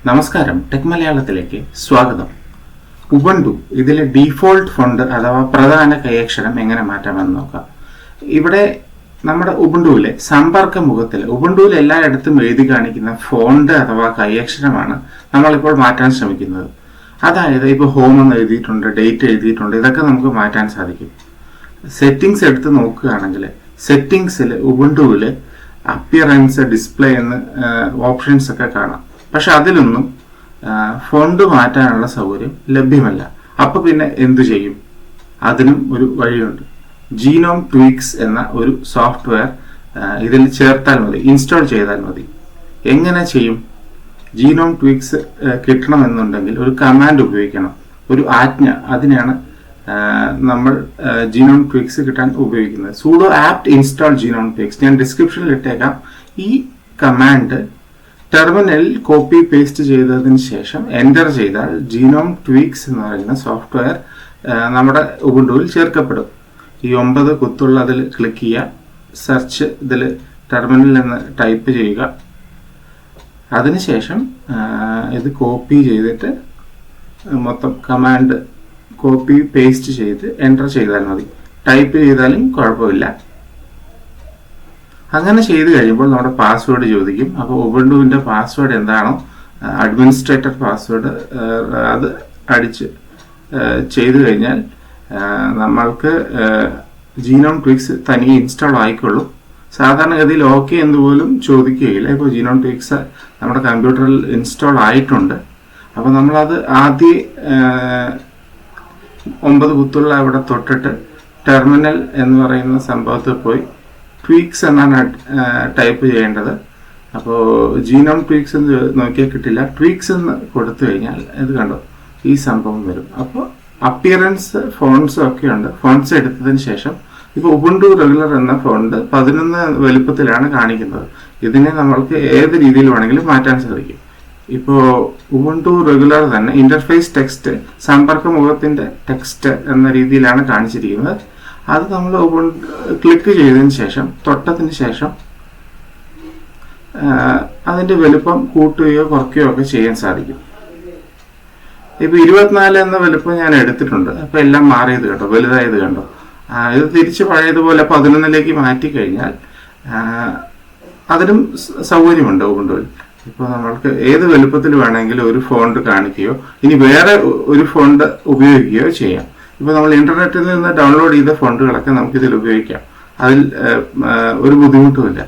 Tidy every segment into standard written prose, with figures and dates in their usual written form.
നമസ്കാരം, ടെക് മലയാളത്തിലേക്ക് സ്വാഗതം. ഉബുണ്ടു ഇതിലെ ഡീഫോൾട്ട് ഫോണ്ട് അഥവാ പ്രധാന കൈയക്ഷരം എങ്ങനെ മാറ്റാമെന്ന് നോക്കാം. ഇവിടെ നമ്മുടെ ഉബുണ്ടുവിലെ സമ്പർക്ക മുഖത്തിൽ ഉബുണ്ടുവിൽ എല്ലായിടത്തും എഴുതി കാണിക്കുന്ന ഫോണ്ട് അഥവാ കൈയക്ഷരമാണ് നമ്മളിപ്പോൾ മാറ്റാൻ ശ്രമിക്കുന്നത്. അതായത് ഇപ്പോൾ ഹോം എന്ന് എഴുതിയിട്ടുണ്ട്, ഡേറ്റ് എഴുതിയിട്ടുണ്ട്, ഇതൊക്കെ നമുക്ക് മാറ്റാൻ സാധിക്കും. സെറ്റിങ്സ് എടുത്ത് നോക്കുകയാണെങ്കിൽ സെറ്റിങ്സിൽ ഉബുണ്ടുവിൽ അപ്പിയറൻസ്, ഡിസ്പ്ലേ എന്ന് ഓപ്ഷൻസ് ഒക്കെ കാണാം. പക്ഷെ അതിലൊന്നും ഫോണ്ട് മാറ്റാനുള്ള സൗകര്യം ലഭ്യമല്ല. അപ്പോൾ പിന്നെ എന്തു ചെയ്യും? അതിനും ഒരു വഴിയുണ്ട്. gnome-tweaks എന്ന ഒരു സോഫ്റ്റ്വെയർ ഇതിൽ ചേർത്താൽ മതി, ഇൻസ്റ്റാൾ ചെയ്താൽ മതി. എങ്ങനെ ചെയ്യും? gnome-tweaks കിട്ടണമെന്നുണ്ടെങ്കിൽ ഒരു കമാൻഡ് ഉപയോഗിക്കണം, ഒരു ആജ്ഞ. അതിനാണ് നമ്മൾ gnome-tweaks കിട്ടാൻ ഉപയോഗിക്കുന്നത്. sudo apt install gnome-tweaks. ഞാൻ ഡിസ്ക്രിപ്ഷനിൽ ഇട്ടേക്കാം. ഈ കമാൻഡ് ടെർമിനലിൽ കോപ്പി പേസ്റ്റ് ചെയ്തതിന് ശേഷം എൻ്റർ ചെയ്താൽ gnome-tweaks എന്ന് പറയുന്ന സോഫ്റ്റ്വെയർ നമ്മുടെ ഉബുണ്ടുവിൽ ചേർക്കപ്പെടും. ഈ 9 കുത്തുള്ള അതിൽ ക്ലിക്ക് ചെയ്യുക, സെർച്ച് ഇതിൽ ടെർമിനലിൽ നിന്ന് ടൈപ്പ് ചെയ്യുക. അതിനുശേഷം ഇത് കോപ്പി ചെയ്തിട്ട് മൊത്തം കമാൻഡ് കോപ്പി പേസ്റ്റ് ചെയ്ത് എൻ്റർ ചെയ്താൽ മതി. ടൈപ്പ് ചെയ്താലും കുഴപ്പമില്ല. അങ്ങനെ ചെയ്ത് കഴിയുമ്പോൾ നമ്മുടെ പാസ്വേഡ് ചോദിക്കും. അപ്പോൾ ഉബുണ്ടുവിൻ്റെ പാസ്വേഡ് എന്താണോ, അഡ്മിനിസ്ട്രേറ്റർ പാസ്വേഡ്, അത് അടിച്ച് ചെയ്തു കഴിഞ്ഞാൽ നമ്മൾക്ക് gnome-tweaks തനിയെ ഇൻസ്റ്റാൾ ആയിക്കൊള്ളും. സാധാരണഗതിയിൽ ഓക്കെ എന്ന് പോലും ചോദിക്കുകയില്ല. ഇപ്പോൾ gnome-tweaks നമ്മുടെ കമ്പ്യൂട്ടറിൽ ഇൻസ്റ്റാൾ ആയിട്ടുണ്ട്. അപ്പോൾ നമ്മളത് ആദ്യം 9 കുത്തുള്ള അവിടെ തൊട്ടിട്ട് ടെർമിനൽ എന്ന് പറയുന്ന സംഭവത്തിൽ പോയി tweaks എന്നാണ് ടൈപ്പ് ചെയ്യേണ്ടത്. അപ്പോൾ gnome-tweaks എന്ന് നോക്കിയാൽ കിട്ടില്ല. tweaks എന്ന് കൊടുത്തു കഴിഞ്ഞാൽ ഇത് കണ്ടോ, ഈ സംഭവം വരും. അപ്പോൾ അപ്പിയറൻസ്, ഫോൺസും ഒക്കെ ഉണ്ട്. ഫോൺസ് എടുത്തതിന് ശേഷം ഇപ്പോൾ ഉബുണ്ടു റെഗുലർ എന്ന ഫോണ്ട് 11 വലുപ്പത്തിലാണ് കാണിക്കുന്നത്. ഇതിനെ നമ്മൾക്ക് ഏത് രീതിയിൽ വേണമെങ്കിലും മാറ്റാൻ സാധിക്കും. ഇപ്പോൾ ഉബുണ്ടു റെഗുലർ തന്നെ ഇന്റർഫേസ് ടെക്സ്റ്റ്, സമ്പർക്ക മുഖത്തിന്റെ ടെക്സ്റ്റ് എന്ന രീതിയിലാണ് കാണിച്ചിരിക്കുന്നത്. അത് നമ്മൾ ക്ലിക്ക് ചെയ്തതിന് ശേഷം തൊട്ടതിന് ശേഷം അതിന്റെ വലുപ്പം കൂട്ടുകയോ കുറയ്ക്കുകയോ ഒക്കെ ചെയ്യാൻ സാധിക്കും. ഇപ്പൊ 24 എന്ന വലുപ്പം ഞാൻ എടുത്തിട്ടുണ്ട്. അപ്പൊ എല്ലാം മാറിയത് കണ്ടോ, വലുതായത് കണ്ടോ. ഇത് തിരിച്ച് പഴയതുപോലെ 11ലേക്ക് മാറ്റി കഴിഞ്ഞാൽ അതിനും സൗകര്യമുണ്ട് ഉബുണ്ടുവിൽ. ഇപ്പോൾ നമ്മൾക്ക് ഏത് വലുപ്പത്തിൽ വേണമെങ്കിലും ഒരു ഫോണ്ട് കാണിക്കുകയോ ഇനി വേറെ ഒരു ഫോണ്ട് ഉപയോഗിക്കുകയോ ചെയ്യാം. ഇപ്പോൾ നമ്മൾ ഇന്റർനെറ്റിൽ നിന്ന് ഡൗൺലോഡ് ചെയ്ത ഫോണ്ടുകളൊക്കെ നമുക്കിതിൽ ഉപയോഗിക്കാം. അതിൽ ഒരു ബുദ്ധിമുട്ടുമില്ല.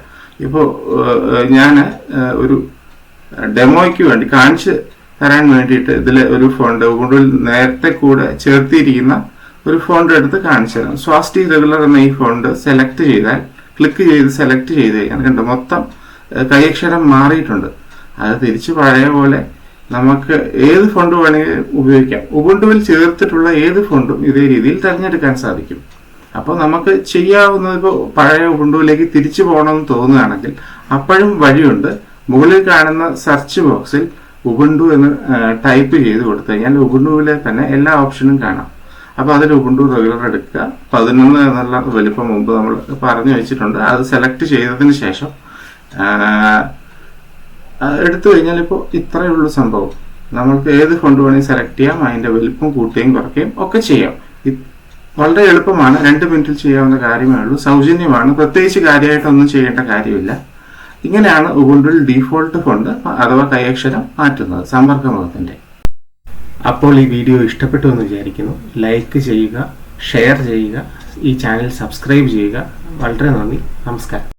ഇപ്പോൾ ഞാൻ ഒരു ഡെമോയ്ക്ക് വേണ്ടി കാണിച്ച് തരാൻ വേണ്ടിയിട്ട് ഇതിൽ ഒരു ഫോണ്ട് ഉബുണ്ടുവിൽ നേരത്തെ കൂടെ ചേർത്തിരിക്കുന്ന ഒരു ഫോണ്ട് എടുത്ത് കാണിച്ചു തരാം. സ്വാസ്തി റെഗുലർ എന്ന ഈ ഫോണ്ട് സെലക്ട് ചെയ്താൽ, ക്ലിക്ക് ചെയ്ത് സെലക്ട് ചെയ്ത് കഴിഞ്ഞാൽ കണ്ടു മൊത്തം കൈയക്ഷരം മാറിയിട്ടുണ്ട്. അത് തിരിച്ച് പഴയ പോലെ നമുക്ക് ഏത് ഫോണ്ട് വേണമെങ്കിലും ഉപയോഗിക്കാം. ഉബുണ്ടുവിൽ ചേർത്തിട്ടുള്ള ഏത് ഫോണ്ടും ഇതേ രീതിയിൽ തിരഞ്ഞെടുക്കാൻ സാധിക്കും. അപ്പോൾ നമുക്ക് ചെയ്യാവുന്നത്, ഇപ്പോൾ പഴയ ഉബുണ്ടുവിലേക്ക് തിരിച്ചു പോകണമെന്ന് തോന്നുകയാണെങ്കിൽ അപ്പോഴും വഴിയുണ്ട്. മുകളിൽ കാണുന്ന സെർച്ച് ബോക്സിൽ ഉബുണ്ടു എന്ന് ടൈപ്പ് ചെയ്ത് കൊടുത്തു കഴിഞ്ഞാൽ ഉബുണ്ടുവിലെ തന്നെ എല്ലാ ഓപ്ഷനും കാണാം. അപ്പോൾ അതിൽ ഉബുണ്ടു റെഗുലർ എടുക്കുക. 11 എന്നുള്ള വലിപ്പം മുമ്പ് നമ്മൾ പറഞ്ഞു വെച്ചിട്ടുണ്ട്. അത് സെലക്ട് ചെയ്തതിന് ശേഷം എടുത്തു കഴിഞ്ഞാൽ ഇപ്പോൾ ഇത്രയേ ഉള്ളൂ സംഭവം. നമ്മൾക്ക് ഏത് ഫോണ്ട് വേണമെങ്കിൽ സെലക്ട് ചെയ്യാം, അതിൻ്റെ വലുപ്പം കൂട്ടുകയും കുറയ്ക്കുകയും ഒക്കെ ചെയ്യാം. വളരെ എളുപ്പമാണ്, 2 മിനിറ്റിൽ ചെയ്യാവുന്ന കാര്യമേ ഉള്ളൂ. സൗജന്യമാണ്, പ്രത്യേകിച്ച് കാര്യമായിട്ടൊന്നും ചെയ്യേണ്ട കാര്യമില്ല. ഇങ്ങനെയാണ് ഉബുണ്ടുവിൽ ഡീഫോൾട്ട് ഫോണ്ട് അഥവാ കൈയക്ഷരം മാറ്റുന്നത്, സമ്പർക്ക മുഖത്തിന്റെ. അപ്പോൾ ഈ വീഡിയോ ഇഷ്ടപ്പെട്ടു എന്ന് വിചാരിക്കുന്നു. ലൈക്ക് ചെയ്യുക, ഷെയർ ചെയ്യുക, ഈ ചാനൽ സബ്സ്ക്രൈബ് ചെയ്യുക. വളരെ നന്ദി, നമസ്കാരം.